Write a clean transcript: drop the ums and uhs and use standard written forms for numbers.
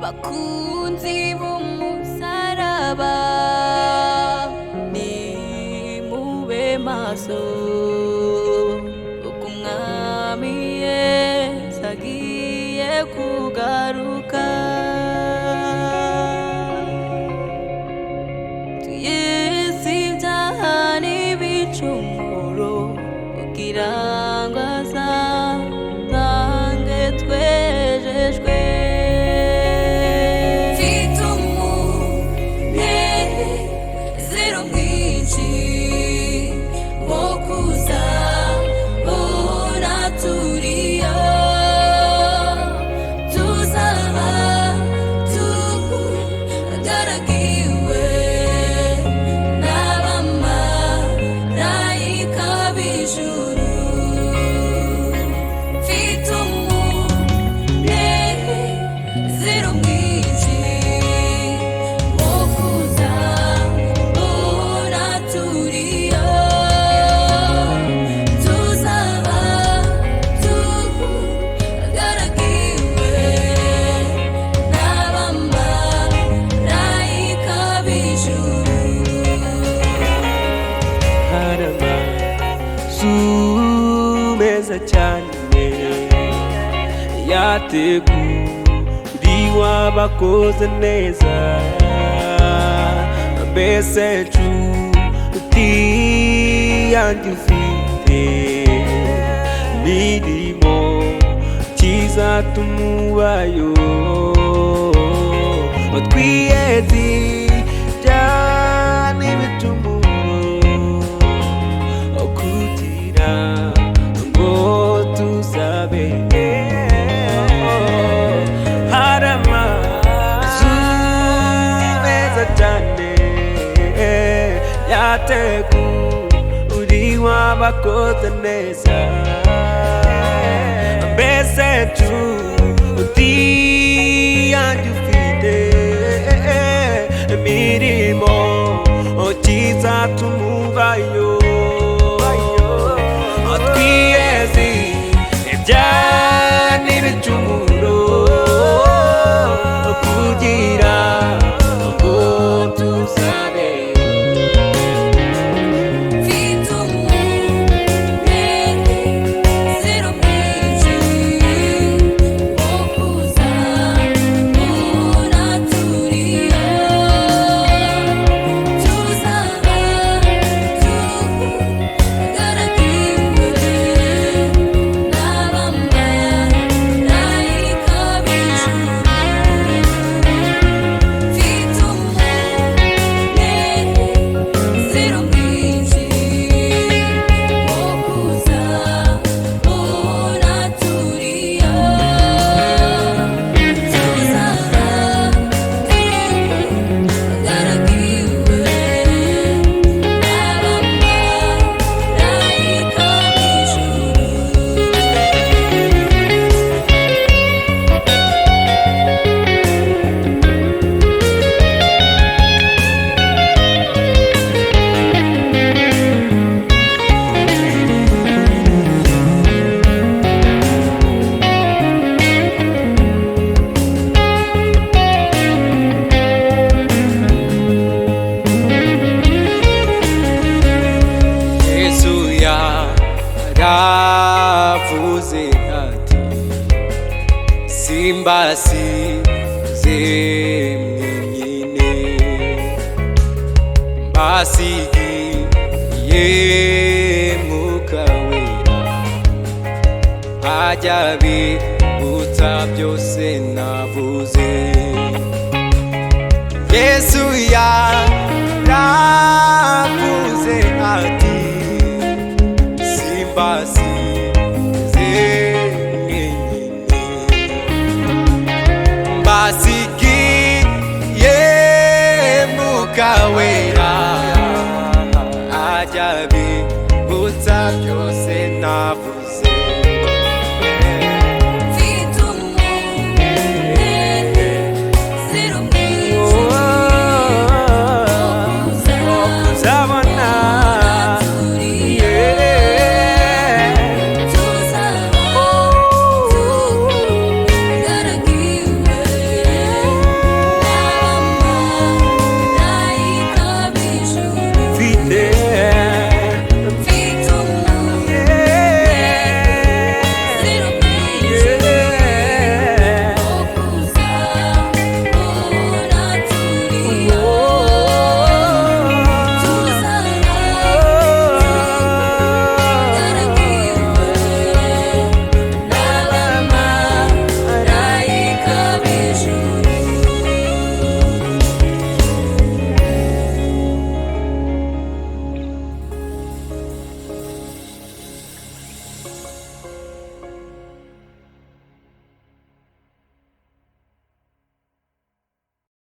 bakunzi b'umusaraba nimube maso kuko umwami Yesu agiye kugaruka. Tuyeze ibyaha n'ibicumuro kugira ngo azasange twejejwe. Sumeza cyane yateguriwe abakoze neza, mbese nshuti yanjye ufite imirimo kizatuma ubayo. Twiyeze ibyaha n'ibicumuro kugira ngo tuzabe hari amazu meza cyane yateguriwe abakoze neza, mbese nshuti yanjye ufite imirimo kizatuma ubayo. Twiyeze ibyaha n'ibicumuro kugira ngo tuzabe yavuze ati simbasize mwenyine, mbasigiye Mwuka Wera ajya abibutsa byose navuze. Yesu yaravuze ati simbasize mwenyine, mbasigiye Mwuka Wera ajya abibutsa byose navuze.